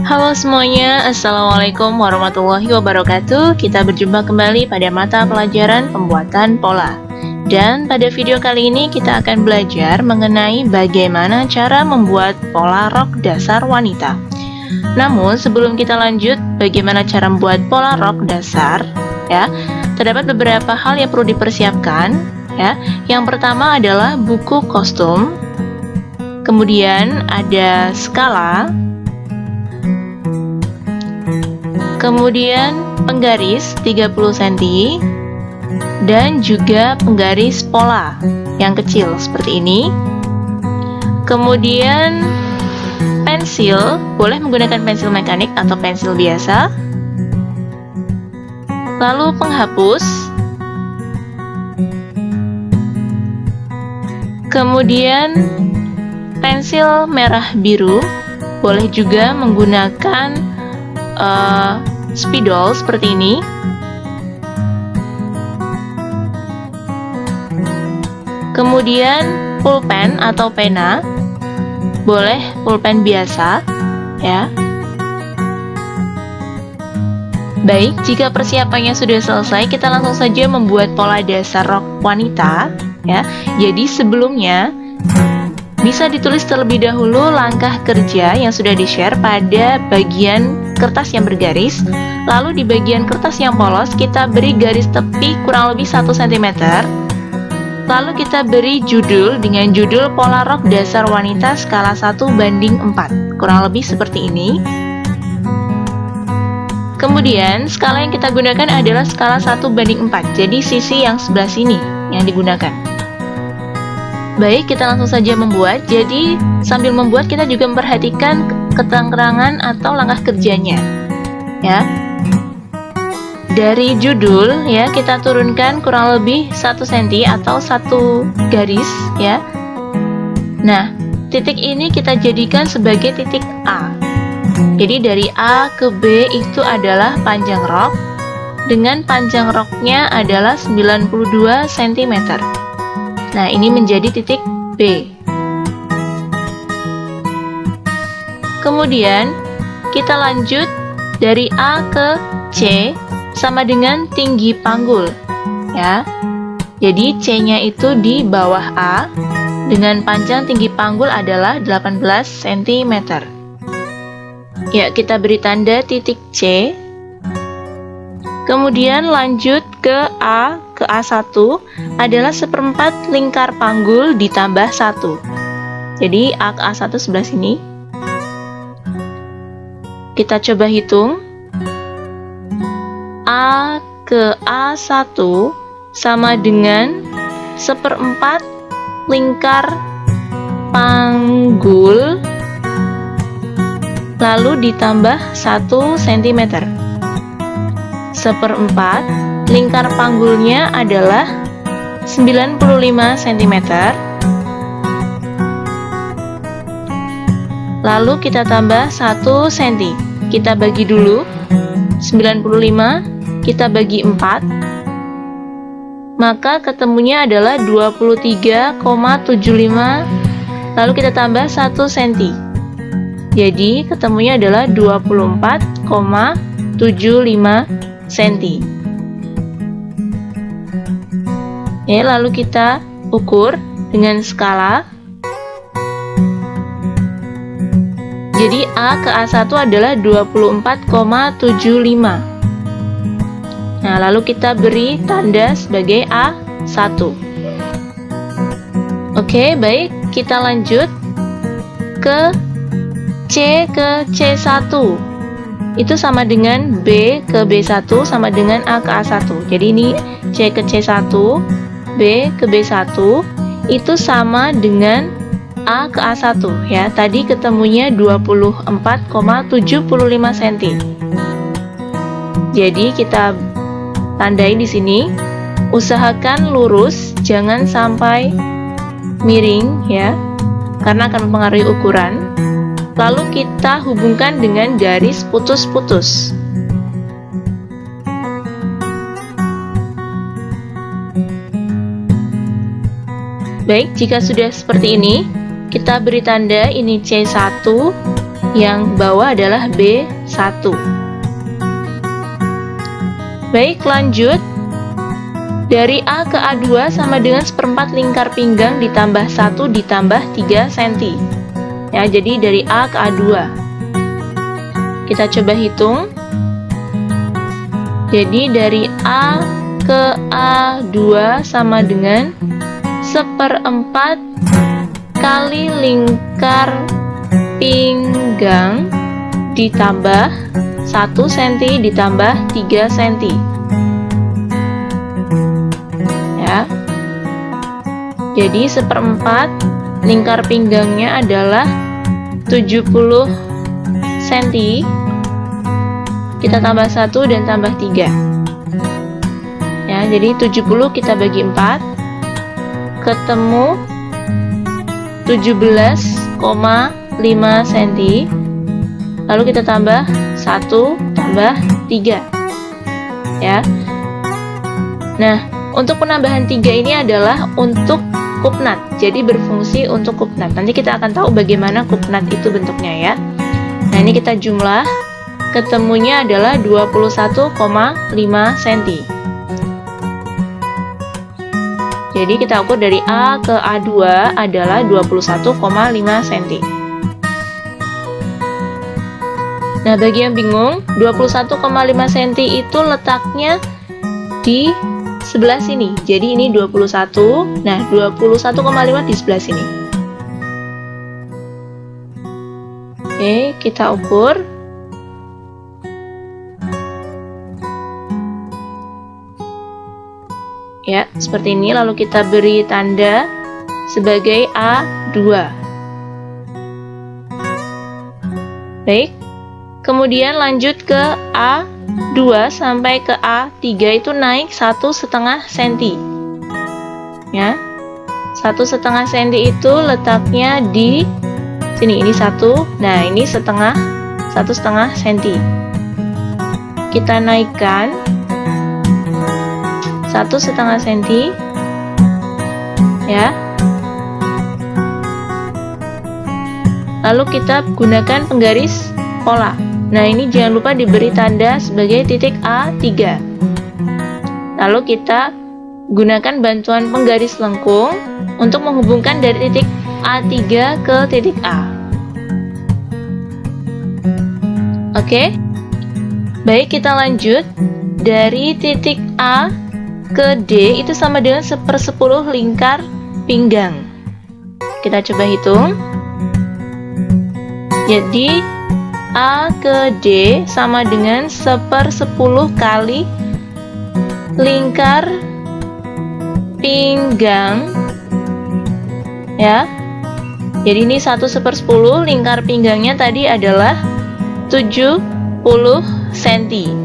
Halo semuanya, Assalamualaikum warahmatullahi wabarakatuh. Kita berjumpa kembali pada mata pelajaran pembuatan pola. Dan pada video kali ini kita akan belajar mengenai bagaimana cara membuat pola rok dasar wanita. Namun sebelum kita lanjut bagaimana cara membuat pola rok dasar, ya, terdapat beberapa hal yang perlu dipersiapkan, ya. Yang pertama adalah buku kostum, kemudian ada skala, kemudian penggaris 30 cm dan juga penggaris pola yang kecil seperti ini. Kemudian pensil, boleh menggunakan pensil mekanik atau pensil biasa. Lalu penghapus. Kemudian pensil merah biru, boleh juga menggunakan spidol seperti ini. Kemudian pulpen atau pena, boleh pulpen biasa, ya. Baik, jika persiapannya sudah selesai, kita langsung saja membuat pola dasar rok wanita, ya. Jadi sebelumnya bisa ditulis terlebih dahulu langkah kerja yang sudah di-share pada bagian kertas yang bergaris. Lalu di bagian kertas yang polos kita beri garis tepi kurang lebih 1 cm. Lalu kita beri judul dengan judul pola rok dasar wanita skala 1:4, kurang lebih seperti ini. Kemudian skala yang kita gunakan adalah skala 1:4, jadi sisi yang sebelah sini yang digunakan. Baik, kita langsung saja membuat. Jadi sambil membuat kita juga memperhatikan keterangan atau langkah kerjanya, ya. Dari judul, ya, kita turunkan kurang lebih 1 cm atau 1 garis, ya. Nah, titik ini kita jadikan sebagai titik A. Jadi dari A ke B itu adalah panjang rok, dengan panjang roknya adalah 92 cm. Nah, ini menjadi titik B. Kemudian kita lanjut dari A ke C sama dengan tinggi panggul, ya. Jadi C-nya itu di bawah A dengan panjang tinggi panggul adalah 18 cm. Ya, kita beri tanda titik C. Kemudian lanjut ke A, ke A1 adalah 1/4 lingkar panggul ditambah 1. Jadi A ke A1 sebelah sini. Kita coba hitung. A ke A1 sama dengan 1/4 lingkar panggul lalu ditambah 1 cm. 1/4 lingkar panggulnya adalah 95 cm. Lalu kita tambah 1 cm. Kita bagi dulu. 95 kita bagi 4. Maka ketemunya adalah 23,75. Lalu kita tambah 1 cm. Jadi ketemunya adalah 24,75 cm. Ya, lalu kita ukur dengan skala. Jadi A ke A1 adalah 24,75. Nah, lalu kita beri tanda sebagai A1. Oke, baik, kita lanjut ke C ke C1. Itu sama dengan B ke B1 sama dengan A ke A1. Jadi ini C ke C1, B ke B1 itu sama dengan A ke A1, ya. Tadi ketemunya 24,75 cm. Jadi kita tandai di sini. Usahakan lurus, jangan sampai miring, ya, karena akan mempengaruhi ukuran. Lalu kita hubungkan dengan garis putus-putus. Baik, jika sudah seperti ini, kita beri tanda ini C1, yang bawah adalah B1. Baik, lanjut. Dari A ke A2 sama dengan seperempat lingkar pinggang ditambah 1 ditambah 3 cm. Ya, jadi dari A ke A2. Kita coba hitung. Jadi dari A ke A2 sama dengan seperempat kali lingkar pinggang ditambah 1 cm ditambah 3 cm. Ya. Jadi seperempat lingkar pinggangnya adalah 70 cm. Kita tambah 1 dan tambah 3. Ya, jadi 70 kita bagi 4 ketemu 17,5 cm. Lalu kita tambah 1 tambah 3. Ya. Nah, untuk penambahan 3 ini adalah untuk kupnat. Jadi berfungsi untuk kupnat. Nanti kita akan tahu bagaimana kupnat itu bentuknya ya. Nah, ini kita jumlah, ketemunya adalah 21,5 cm. Jadi kita ukur dari A ke A2 adalah 21,5 cm. Nah, bagi yang bingung, 21,5 cm itu letaknya di sebelah sini. Jadi ini 21. Nah, 21,5 di sebelah sini. Oke, kita ukur. Ya, seperti ini. Lalu kita beri tanda sebagai A2. Baik. Kemudian lanjut ke A2 sampai ke A3 itu naik 1,5 cm. Ya. 1,5 cm itu letaknya di sini. Ini 1. Nah, ini 1,5 cm. Kita naikkan 1,5 cm. Ya. Lalu kita gunakan penggaris pola. Nah, ini jangan lupa diberi tanda sebagai titik A3. Lalu kita gunakan bantuan penggaris lengkung untuk menghubungkan dari titik A3 ke titik A. Oke. Baik, kita lanjut. Dari titik A ke D itu sama dengan 1/10 lingkar pinggang. Kita coba hitung. Jadi A ke D sama dengan 1/10 kali lingkar pinggang. Ya. Jadi ini 1/10 lingkar pinggangnya tadi adalah 70 cm.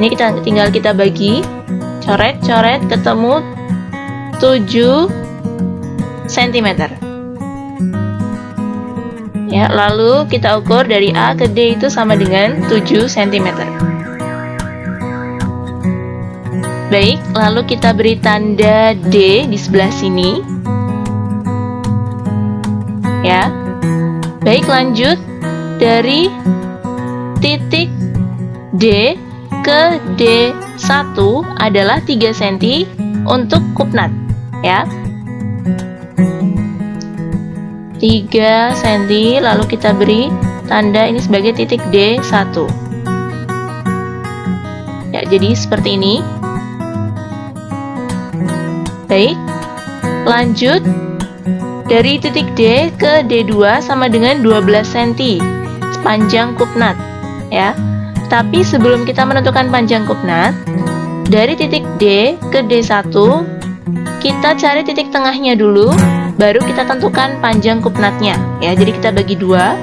Ini tinggal kita bagi, coret-coret ketemu 7 cm. Ya, lalu kita ukur dari A ke D itu sama dengan 7 cm. Baik, lalu kita beri tanda D di sebelah sini. Ya. Baik, lanjut. Dari titik D ke D1 adalah 3 cm untuk kupnat. Ya. 3 cm, lalu kita beri tanda ini sebagai titik D1. Ya, jadi seperti ini. Baik, lanjut. Dari titik D ke D2 sama dengan 12 cm panjang kupnat. Ya, tapi sebelum kita menentukan panjang kupnat, dari titik D ke D1 kita cari titik tengahnya dulu, baru kita tentukan panjang kupnatnya. Ya, jadi kita bagi 2.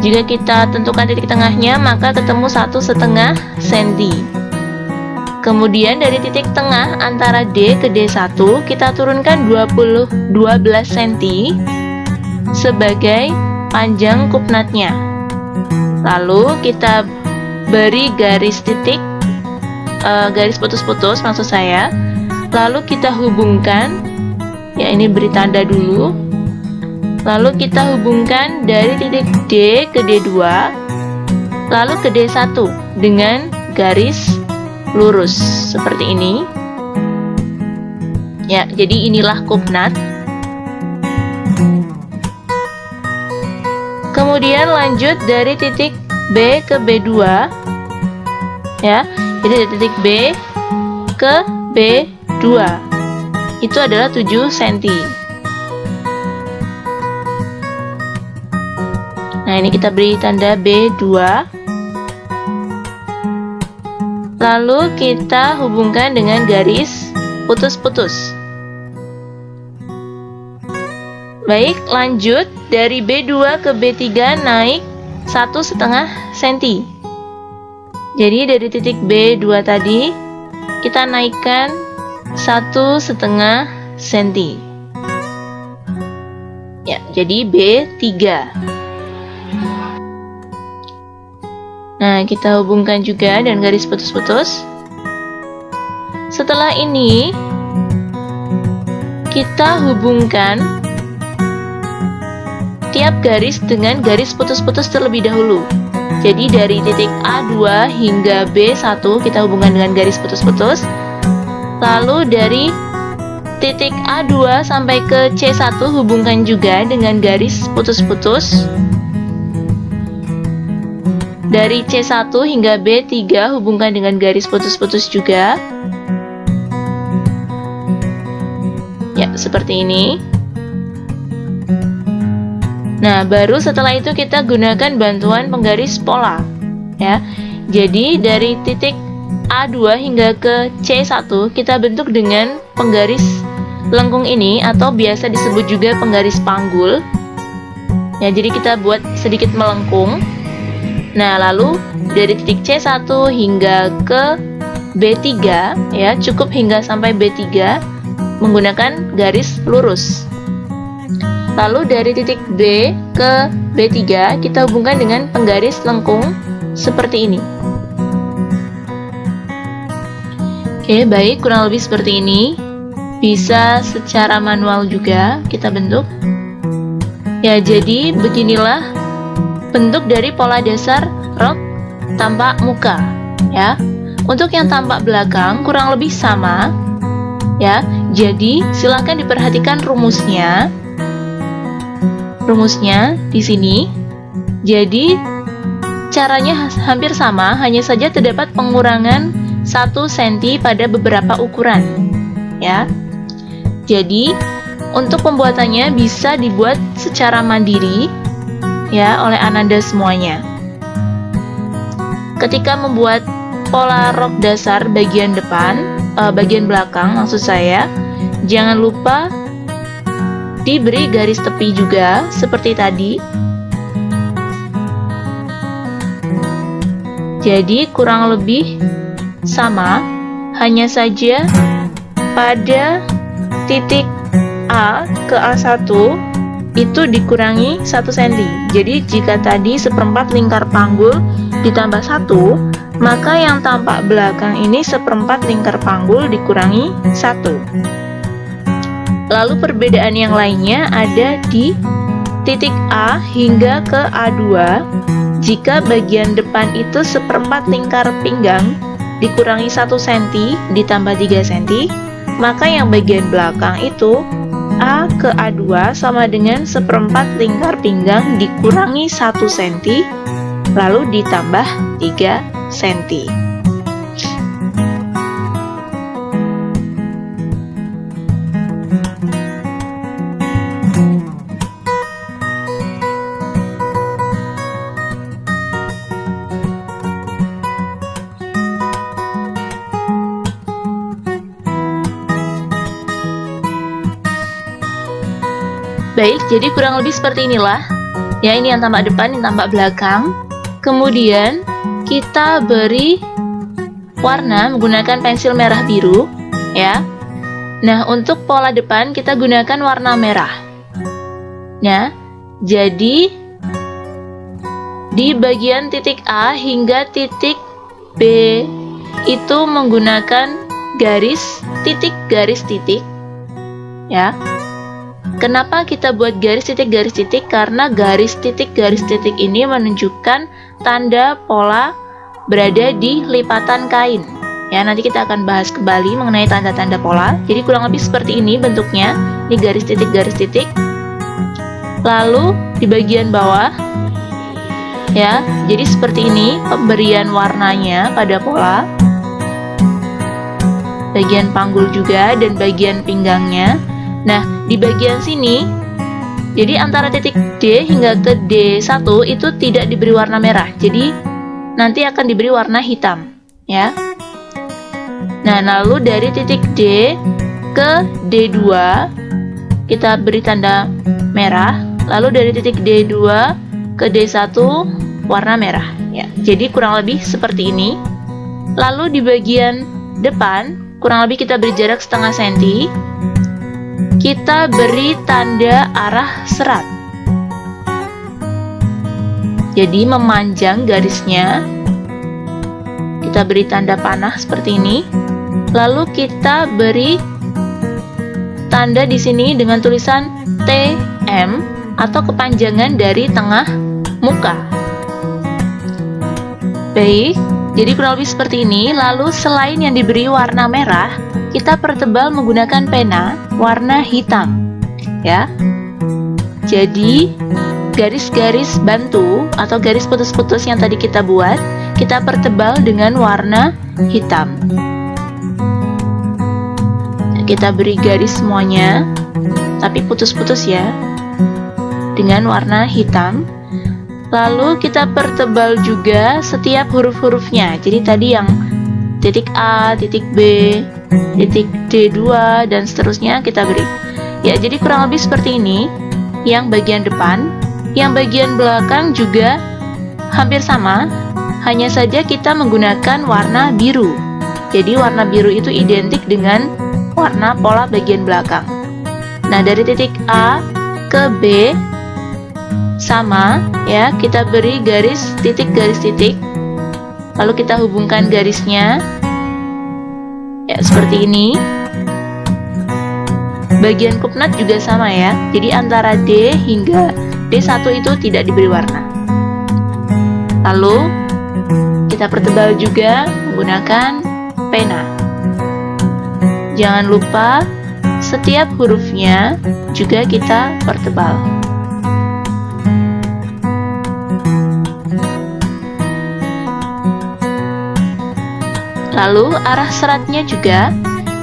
Jika kita tentukan titik tengahnya, maka ketemu 1,5 cm. Kemudian dari titik tengah antara D ke D1 kita turunkan 12 cm sebagai panjang kupnatnya. Lalu kita beri garis titik, garis putus-putus maksud saya. Lalu kita hubungkan, ya ini beri tanda dulu, Lalu kita hubungkan dari titik D ke D2, lalu ke D1 dengan garis lurus seperti ini. Ya, jadi inilah kupnat. Kemudian lanjut dari titik B ke B2. Ya, jadi dari titik B ke B2 itu adalah 7 cm. Nah, ini kita beri tanda B2. Lalu kita hubungkan dengan garis putus-putus. Baik, lanjut dari B2 ke B3 naik 1,5 cm. Jadi dari titik B2 tadi kita naikkan 1,5 cm. Ya, jadi B3. Nah, kita hubungkan juga dengan garis putus-putus. Setelah ini kita hubungkan tiap garis dengan garis putus-putus terlebih dahulu. Jadi dari titik A2 hingga B1 kita hubungkan dengan garis putus-putus. Lalu dari titik A2 sampai ke C1 hubungkan juga dengan garis putus-putus. Dari C1 hingga B3 hubungkan dengan garis putus-putus juga. Ya, seperti ini. Nah, baru setelah itu kita gunakan bantuan penggaris pola, ya. Jadi dari titik A2 hingga ke C1 kita bentuk dengan penggaris lengkung ini atau biasa disebut juga penggaris panggul. Ya, jadi kita buat sedikit melengkung. Nah, lalu dari titik C1 hingga ke B3, ya, cukup hingga sampai B3 menggunakan garis lurus. Lalu dari titik B ke B3 kita hubungkan dengan penggaris lengkung seperti ini. Oke, baik, kurang lebih seperti ini. Bisa secara manual juga kita bentuk. Ya, jadi beginilah bentuk dari pola dasar rok tampak muka, ya. Untuk yang tampak belakang kurang lebih sama, ya. Jadi silakan diperhatikan rumusnya. Rumusnya di sini. Jadi caranya hampir sama, hanya saja terdapat pengurangan 1 cm pada beberapa ukuran, ya. Jadi untuk pembuatannya bisa dibuat secara mandiri, ya, oleh Ananda semuanya. Ketika membuat pola rok dasar bagian depan, bagian belakang maksud saya, jangan lupa diberi garis tepi juga seperti tadi. Jadi kurang lebih sama, hanya saja pada titik A ke A1 itu dikurangi 1 cm. Jadi jika tadi seperempat lingkar panggul ditambah 1, maka yang tampak belakang ini seperempat lingkar panggul dikurangi 1. Lalu perbedaan yang lainnya ada di titik A hingga ke A2. Jika bagian depan itu seperempat lingkar pinggang dikurangi 1 cm ditambah 3 cm, maka yang bagian belakang itu A ke A2 sama dengan seperempat lingkar pinggang dikurangi 1 cm lalu ditambah 3 cm. Baik, jadi kurang lebih seperti inilah. Ya, ini yang tampak depan, yang tampak belakang. Kemudian kita beri warna menggunakan pensil merah biru, ya. Nah, untuk pola depan kita gunakan warna merah. Nah, jadi di bagian titik A hingga titik B itu menggunakan garis titik, ya. Kenapa kita buat garis titik? Karena garis titik ini menunjukkan tanda pola berada di lipatan kain. Ya, nanti kita akan bahas kembali mengenai tanda-tanda pola. Jadi kurang lebih seperti ini bentuknya. Ini garis titik. Lalu di bagian bawah, ya, jadi seperti ini pemberian warnanya pada pola. Bagian panggul juga dan bagian pinggangnya. Nah, di bagian sini, jadi antara titik D hingga ke D1 itu tidak diberi warna merah. Jadi nanti akan diberi warna hitam, ya. Nah, lalu dari titik D ke D2 kita beri tanda merah. Lalu dari titik D2 ke D1 warna merah, ya. Jadi kurang lebih seperti ini. Lalu di bagian depan kurang lebih kita beri jarak setengah senti. Kita beri tanda arah serat. Jadi memanjang garisnya. Kita beri tanda panah seperti ini. Lalu kita beri tanda di sini dengan tulisan TM atau kepanjangan dari tengah muka. Baik, jadi kurang lebih seperti ini. Lalu selain yang diberi warna merah, kita pertebal menggunakan pena warna hitam, ya. Jadi garis-garis bantu atau garis putus-putus yang tadi kita buat, kita pertebal dengan warna hitam. Kita beri garis semuanya, tapi putus-putus ya, dengan warna hitam. Lalu kita pertebal juga setiap huruf-hurufnya. Jadi tadi yang titik A, titik B, titik D2 dan seterusnya kita beri. Ya, jadi kurang lebih seperti ini yang bagian depan. Yang bagian belakang juga hampir sama, hanya saja kita menggunakan warna biru. Jadi warna biru itu identik dengan warna pola bagian belakang. Nah, dari titik A ke B sama, ya, kita beri garis titik. Lalu kita hubungkan garisnya, ya, seperti ini. Bagian kupnat juga sama, ya. Jadi antara D hingga D1 itu tidak diberi warna. Lalu kita pertebal juga menggunakan pena. Jangan lupa setiap hurufnya juga kita pertebal. Lalu arah seratnya juga,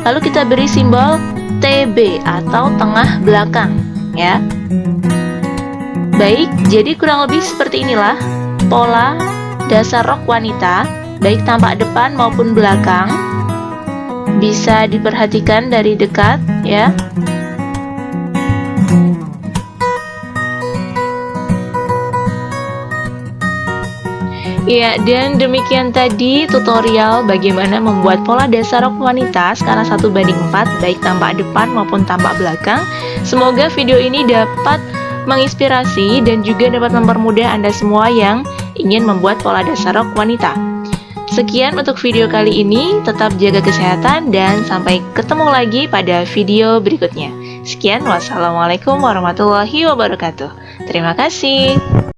lalu kita beri simbol TB atau tengah belakang, ya. Baik, jadi kurang lebih seperti inilah pola dasar rok wanita, baik tampak depan maupun belakang. Bisa diperhatikan dari dekat, ya. Ya, dan demikian tadi tutorial bagaimana membuat pola dasar rok wanita skala 1:4 baik tampak depan maupun tampak belakang. Semoga video ini dapat menginspirasi dan juga dapat mempermudah Anda semua yang ingin membuat pola dasar rok wanita. Sekian untuk video kali ini, tetap jaga kesehatan dan sampai ketemu lagi pada video berikutnya. Sekian, wassalamualaikum warahmatullahi wabarakatuh. Terima kasih.